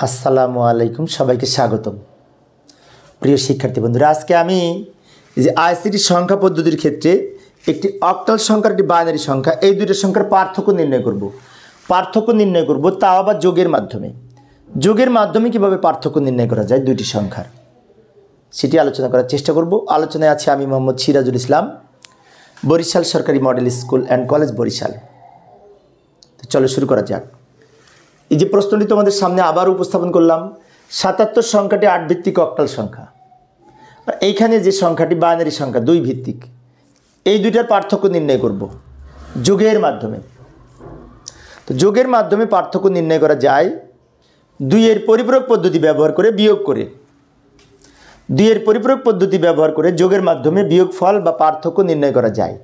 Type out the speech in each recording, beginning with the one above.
আসসালামু আলাইকুম, সবাইকে স্বাগতম। প্রিয় শিক্ষার্থী বন্ধুরা, আজকে আমি যে আইসিটি সংখ্যা পদ্ধতির ক্ষেত্রে একটি অক্টাল সংখ্যা, একটি বাইনারি সংখ্যা, এই দুইটা সংখ্যার পার্থক্য নির্ণয় করব, তাও আবার যোগের মাধ্যমে। যোগের মাধ্যমে কীভাবে পার্থক্য নির্ণয় করা যায় দুইটি সংখ্যার, সেটি আলোচনা করার চেষ্টা করব। আলোচনায় আছে আমি মোহাম্মদ সিরাজুল ইসলাম, বরিশাল সরকারি model school and college, Barishal. তো চলো শুরু করা যাক। এই যে প্রশ্নটি তোমাদের সামনে আবার উপস্থাপন করলাম, ৭৭ সংখ্যাটি ৮ ভিত্তিক অক্টাল সংখ্যা, আর এইখানে যে সংখ্যাটি বাইনারি সংখ্যা ২ ভিত্তিক, এই দুইটার পার্থক্য নির্ণয় করব যোগের মাধ্যমে। তো যোগের মাধ্যমে পার্থক্য নির্ণয় করা যায় দুইয়ের পরিপূরক পদ্ধতি ব্যবহার করে, বিয়োগ করে। দুইয়ের পরিপূরক পদ্ধতি ব্যবহার করে যোগের মাধ্যমে বিয়োগফল বা পার্থক্য নির্ণয় করা যায়।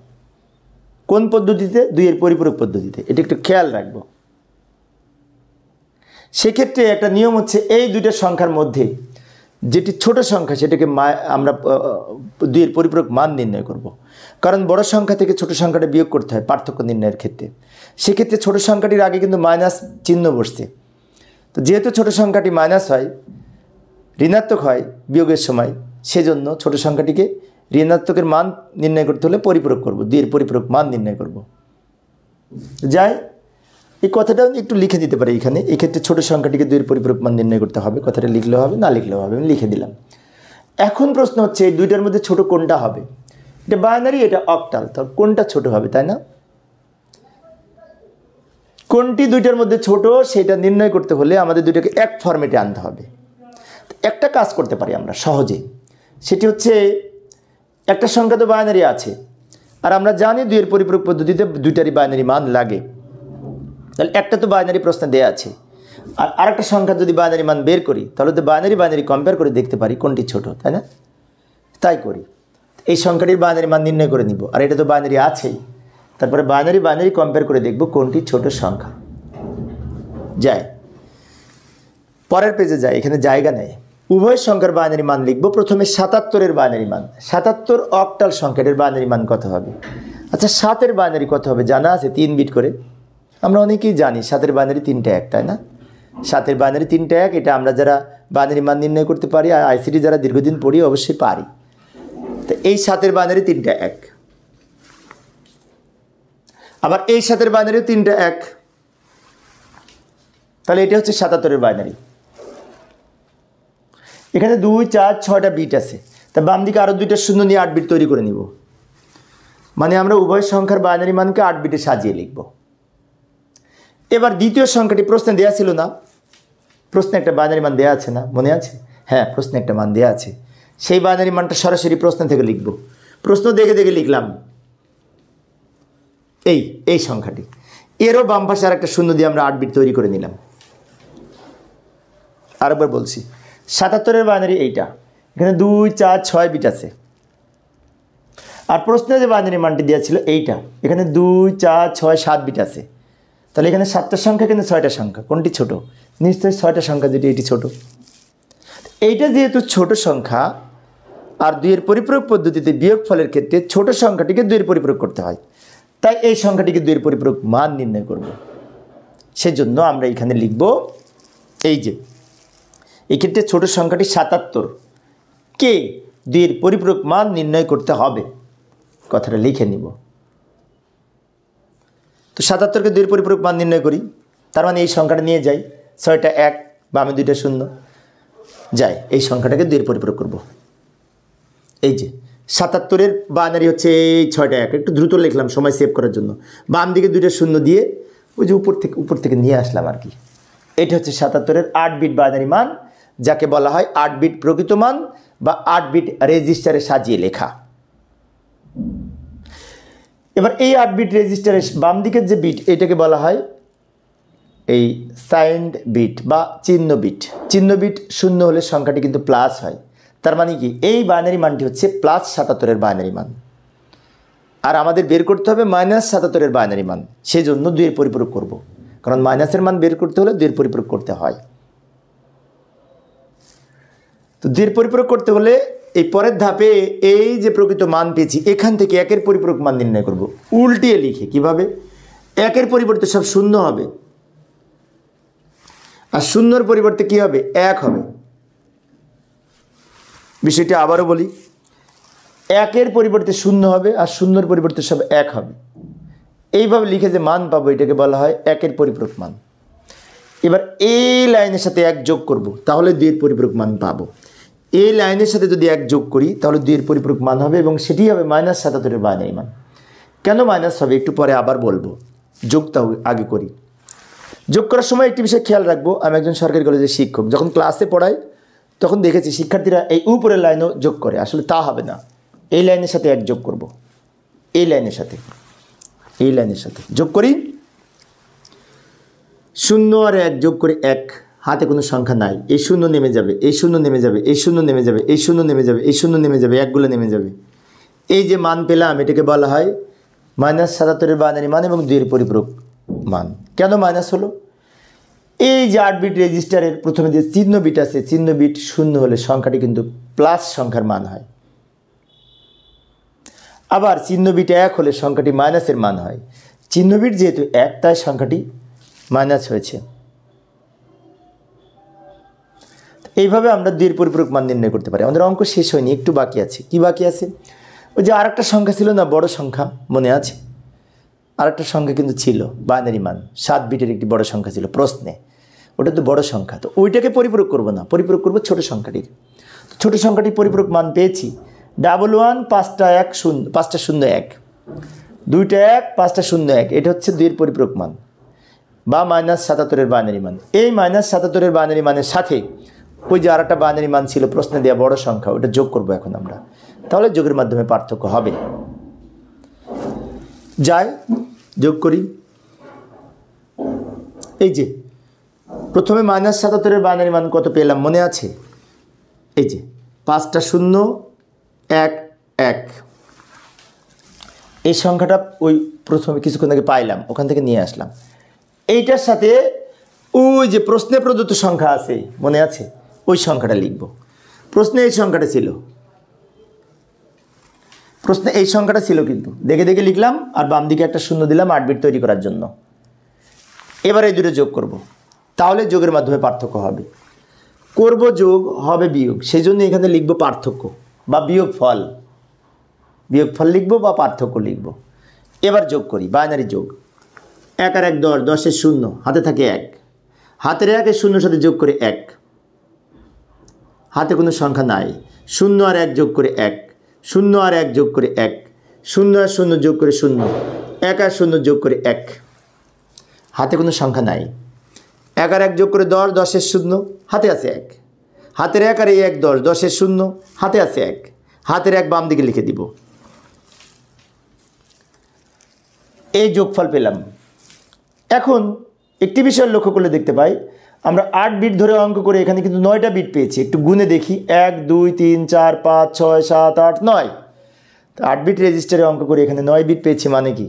কোন পদ্ধতিতে? দুইয়ের পরিপূরক পদ্ধতিতে। এটা একটু খেয়াল রাখবো। সেক্ষেত্রে একটা নিয়ম হচ্ছে, এই দুইটা সংখ্যার মধ্যে যেটি ছোট সংখ্যা সেটাকে আমরা দুইয়ের পরিপূরক মান নির্ণয় করব। কারণ বড় সংখ্যা থেকে ছোট সংখ্যাটা বিয়োগ করতে হয় পার্থক্য নির্ণয়ের ক্ষেত্রে। সেক্ষেত্রে ছোট সংখ্যাটির আগে কিন্তু মাইনাস চিহ্ন বসছে। তো যেহেতু ছোট সংখ্যাটি মাইনাস হয়, ঋণাত্মক হয় বিয়োগের সময়, সেজন্য ছোট সংখ্যাটিকে ঋণাত্মকের মান নির্ণয় করতে হলে পরিপূরক করব, দুইয়ের পরিপূরক মান নির্ণয় করব। যাই, এই কথাটা একটু লিখে দিতে পারি এখানে। এক্ষেত্রে ছোটো সংখ্যাটিকে দুইয়ের পরিপূরক মান নির্ণয় করতে হবে। কথাটা লিখলেও হবে, না লিখলেও হবে, আমি লিখে দিলাম। এখন প্রশ্ন হচ্ছে, এই দুইটার মধ্যে ছোট কোনটা হবে? এটা বাইনারি, এটা অক্টাল, তো কোনটা ছোট হবে, তাই না? কোনটি দুইটার মধ্যে ছোট সেটা নির্ণয় করতে হলে আমাদের দুইটাকে এক ফরম্যাটে আনতে হবে। একটা কাজ করতে পারি আমরা সহজে, সেটি হচ্ছে, একটা সংখ্যা তো বাইনারি আছে, আর আমরা জানি দুইয়ের পরিপূরক পদ্ধতিতে দুইটারই বাইনারি মান লাগে। তাহলে একটা তো বাইনারি প্রশ্নে দেওয়া আছে, আর আরেকটা সংখ্যা যদি বাইনারি মান বের করি, তাহলে তো বাইনারি কম্পেয়ার করে দেখতে পারি কোনটি ছোট, তাই না? তাই করি। এই সংখ্যাটির বাইনারি মান নির্ণয় করে নিব, আর এটা তো বাইনারি আছেই। তারপরে বাইনারি কম্পেয়ার করে দেখব কোনটি ছোট সংখ্যা। যায়, পরের পেজে যায়, এখানে জায়গা নেই। উভয় সংখ্যার বাইনারি মান লিখব। প্রথমে ৭৭-এর বাইনারি মান। ৭৭ অক্টাল সংখ্যাটির বাইনারি মান কত হবে? আচ্ছা, ৭-এর বাইনারি কত হবে জানা আছে? 3 বিট করে। আমরা অনেকেই জানি 7-এর বাইনারি 3টা 1, তাই না? 7-এর বাইনারি 3টা 1, এটা আমরা যারা বাইনারি মান নির্ণয় করতে পারি, আর আইসিটি যারা দীর্ঘদিন পড়ি অবশ্যই পারি। তো এই 7-এর বাইনারি 3টা 1, আবার এই 7-এর বাইনারিও 3টা 1, তাহলে এটা হচ্ছে ৭৭-এর বাইনারি। এখানে 2, 4, 6টা বিট আছে, তা বাম দিকে আরও 2টা শূন্য নিয়ে 8 বিট তৈরি করে নিব। মানে আমরা উভয় সংখ্যার বাইনারি মানকে 8 বিটে সাজিয়ে লিখব। এবার দ্বিতীয় সংখ্যাটি প্রশ্নে দেওয়া ছিল না? প্রশ্নে একটা বাইনারি মান দেওয়া আছে না, মনে আছে? হ্যাঁ, প্রশ্নে একটা মান দেওয়া আছে। সেই বাইনারি মানটা সরাসরি প্রশ্ন থেকে লিখব। প্রশ্ন দেখে দেখে লিখলাম এই সংখ্যাটি। এরও বাম পাশে আর একটা শূন্য দিয়ে আমরা 8 বিট তৈরি করে নিলাম। আরেকবার বলছি, ৭৭-এর বাইনারি এইটা, এখানে 2, 4, 6 বিট আছে। আর প্রশ্নে যে বাইনারি মানটি দেওয়া ছিল এইটা, এখানে 2, 4, 6, 7 বিট আছে। তাহলে এখানে 7টা সংখ্যা, কিন্তু 6টা সংখ্যা, কোনটি ছোট? নিশ্চয়ই 6টা সংখ্যা, যেটি এটি ছোট। এইটা যেহেতু ছোট সংখ্যা, আর দুইয়ের পরিপূরক পদ্ধতিতে বিয়োগ ফলের ক্ষেত্রে ছোট সংখ্যাটিকে দুইয়ের পরিপূরক করতে হয়, তাই এই সংখ্যাটিকে দুইয়ের পরিপূরক মান নির্ণয় করব। সেজন্য আমরা এখানে লিখব, এই যে এক্ষেত্রে ছোট সংখ্যাটি ৭৭ কে দুইয়ের পরিপূরক মান নির্ণয় করতে হবে, কথাটা লিখে নিব। তো ৭৭কে দুইয়ের পরিপূরক মান নির্ণয় করি, তার মানে এই সংখ্যাটা নিয়ে যাই, 6টা 1, বামে 2টা শূন্য, যাই এই সংখ্যাটাকে দুইয়ের পরিপূরক করব। এই যে ৭৭-এর বাইনারি হচ্ছে এই 6টা 1, একটু দ্রুত লিখলাম সময় সেভ করার জন্য। বাম দিকে 2টা শূন্য দিয়ে ওই যে উপর থেকে নিয়ে আসলাম আর কি। এটা হচ্ছে ৭৭-এর 8 বিট বাইনারি মান, যাকে বলা হয় 8 বিট প্রকৃত মান বা 8 বিট রেজিস্টারে সাজিয়ে লেখা। এবার এই 8 বিট রেজিস্টারের বাম দিকের যে বিট, এটাকে বলা হয় এই সাইন্ড বিট বা চিহ্ন বিট। চিহ্ন বিট শূন্য হলে সংখ্যাটি কিন্তু প্লাস হয়। তার মানে কি, এই বাইনারি মানটি হচ্ছে +৭৭-এর বাইনারি মান, আর আমাদের বের করতে হবে -৭৭-এর বাইনারি মান। সেই জন্য দুইয়ের পরিপূরক করব, কারণ মাইনাসের মান বের করতে হলে দুইয়ের পরিপূরক করতে হয়। তো দুইয়ের পরিপূরক করতে হলে এই পরের ধাপে এই যে প্রকৃত মান পেয়েছি, এখান থেকে 1-এর পরিপূরক মান নির্ণয় করব। উল্টিয়ে লিখে কিভাবে? 1-এর পরিবর্তে সব শূন্য হবে, আর শূন্যর পরিবর্তে কী হবে? 1 হবে। বিষয়টি আবারও বলি, 1-এর পরিবর্তে 0 হবে আর 0-র পরিবর্তে সব 1 হবে। এইভাবে লিখে যে মান পাবো এটাকে বলা হয় 1-এর পরিপূরক মান। এবার এই লাইনের সাথে 1 যোগ করব, তাহলে 2-এর পরিপূরক মান পাবো। এই লাইনের সাথে যদি 1 যোগ করি তাহলে 2-এর পরিপূরক মান হবে এবং সেটি হবে -77-এর বাইনারি মান। কেন মাইনাস হবে একটু পরে আবার বলবো, যোগটা আগে করি। যোগ করার সময় একটি বিষয় খেয়াল রাখবো, আমি একজন সরকারি কলেজের শিক্ষক, যখন ক্লাসে পড়াই তখন দেখেছি শিক্ষার্থীরা এই উপরের লাইনও যোগ করে। আসলে তা হবে না, এই লাইনের সাথে 1 যোগ করব, এই লাইনের সাথে যোগ করি। 0 আর 1 যোগ করে 1, হাতে কোনো সংখ্যা নাই, এই 0 নেমে যাবে, এই 0 নেমে যাবে, এই 0 নেমে যাবে, এই 0 নেমে যাবে, এই 0 নেমে যাবে, 1গুলো নেমে যাবে। এই যে মান পেলাম এটাকে বলা হয় -77-এর বাইনারি মান এবং 2-এর পরিপূরক মান। কেন মাইনাস হলো? এই যে 8 বিট রেজিস্টারের প্রথমে যে চিহ্ন বিট আছে, চিহ্ন বিট 0 হলে সংখ্যাটি কিন্তু প্লাস সংখ্যার মান হয়, আবার চিহ্ন বিট 1 হলে সংখ্যাটি মাইনাসের মান হয়। চিহ্ন বিট যেহেতু 1 তাই সংখ্যাটি মাইনাস হয়েছে। এইভাবে আমরা 2-এর পরিপূরক মান নির্ণয় করতে পারি। আমাদের অঙ্ক শেষ হয়নি, একটু বাকি আছে। কি বাকি আছে? ওই যে আরেকটা সংখ্যা ছিল না, বড় সংখ্যা, মনে আছে? আরেকটা সংখ্যা কিন্তু ছিল বাইনারি মান, 7 বিটের একটি বড় সংখ্যা ছিল প্রশ্নে, ওটা তো বড় সংখ্যা, তো ওইটাকে পরিপূরক করব না, পরিপূরক করব ছোট সংখ্যাটির। ছোট সংখ্যাটির পরিপূরক মান পেয়েছি 11 5টা 1 0 5টা 0 1 2টা 1 5টা 0 1, এটা হচ্ছে 2-এর পরিপূরক মান বা -77-এর বাইনারি মান। এই -77-এর বাইনারি মানের সাথে ওই যে আরেকটা বাইনারি মান ছিল প্রশ্নে দেওয়া বড় সংখ্যা, ওটা যোগ করব এখন আমরা, তাহলে যোগের মাধ্যমে পার্থক্য হবে। যাই যোগ করি। এই যে প্রথমে -77-এর বাইনারি মান কত পেলাম মনে আছে? এই যে 5টা 0 1 1, এই সংখ্যাটা ওই প্রথমে কিছুক্ষণ আগে পাইলাম, ওখান থেকে নিয়ে আসলাম। এইটার সাথে ওই যে প্রশ্নে প্রদত্ত সংখ্যা আছে মনে আছে, ওই সংখ্যাটা লিখব। প্রশ্নে এই সংখ্যাটা ছিল, প্রশ্নে এই সংখ্যাটা ছিল কিন্তু দেখে দেখে লিখলাম, আর বাম দিকে একটা 0 দিলাম 8 বিট তৈরি করার জন্য। এবার এই দুটো যোগ করব, তাহলে যোগের মাধ্যমে পার্থক্য হবে। করব যোগ, হবে বিয়োগ, সেই জন্য এখানে লিখব পার্থক্য বা বিয়োগ ফল লিখব বা পার্থক্য লিখব। এবার যোগ করি, বাইনারি যোগ। 1 আর 1 10, 10-এর 0, হাতে থাকে 1, হাতের 1 এর 0 সাথে যোগ করে 1, হাতে কোনো সংখ্যা নাই, 0 আর 1 যোগ করে 1, 0 আর 1 যোগ করে 1, 0 আর 0 যোগ করে 0, 1 আর 0 যোগ করে 1, হাতে কোনো সংখ্যা নাই। 1 আর 1 যোগ করে 10, 10-এর 0, হাতে আছে 1, হাতের 1 আর এই 1 10, 10-এর 0, হাতে আছে 1, হাতের 1 বাম দিকে লিখে দিব। এই যোগফল পেলাম। এখন একটি বিষয় লক্ষ্য করলে দেখতে পাই, আমরা 8 বিট ধরে অঙ্ক করে এখানে কিন্তু 9টা বিট পেয়েছি। একটু গুনে দেখি, 1 2 3 4 5 6 7 8 9। তো 8 বিট রেজিস্টারে অঙ্ক করে এখানে 9 বিট পেয়েছি, মানে কি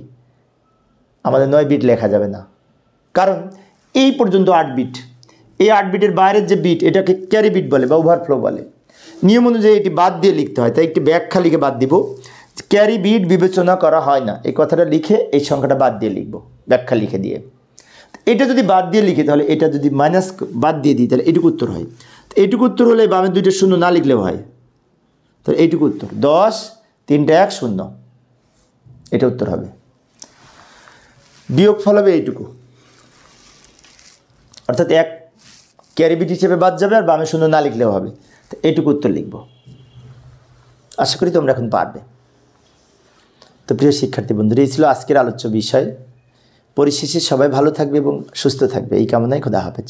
আমাদের 9 বিট লেখা যাবে না, কারণ এই পর্যন্ত 8 বিট। এই 8 বিটের বাইরের যে বিট এটাকে ক্যারি বিট বলে বা ওভারফ্লো বলে। নিয়ম অনুযায়ী এটি বাদ দিয়ে লিখতে হয়, তাই একটি ব্যাখ্যা লিখে বাদ দিব। ক্যারি বিট বিবেচনা করা হয় না, এই কথাটা লিখে এই সংখ্যাটা বাদ দিয়ে লিখব, ব্যাখ্যা লিখে দিয়ে। এটা যদি বাদ দিয়ে লিখি তাহলে এটা যদি মাইনাস বাদ দিয়ে দিই তাহলে এইটুকু উত্তর হয়। তো এইটুকু উত্তর হলে বামের 2টা 0 না লিখলেও হয়, তাহলে এইটুকু উত্তর 10 3টা 1 0, এটা উত্তর হবে। বিয়োগ ফল হবে এইটুকু, অর্থাৎ 1 ক্যারি বিট হিসেবে বাদ যাবে আর বামে 0 না লিখলেও হবে। তো এইটুকু উত্তর লিখব। আশা করি তোমরা এখন পারবে। তো প্রিয় শিক্ষার্থী বন্ধুরা, এই ছিল আজকের আলোচ্য বিষয়। পরিশেষে সবাই ভালো থাকবে এবং সুস্থ থাকবে এই কামনায় খোদা হাফেজ।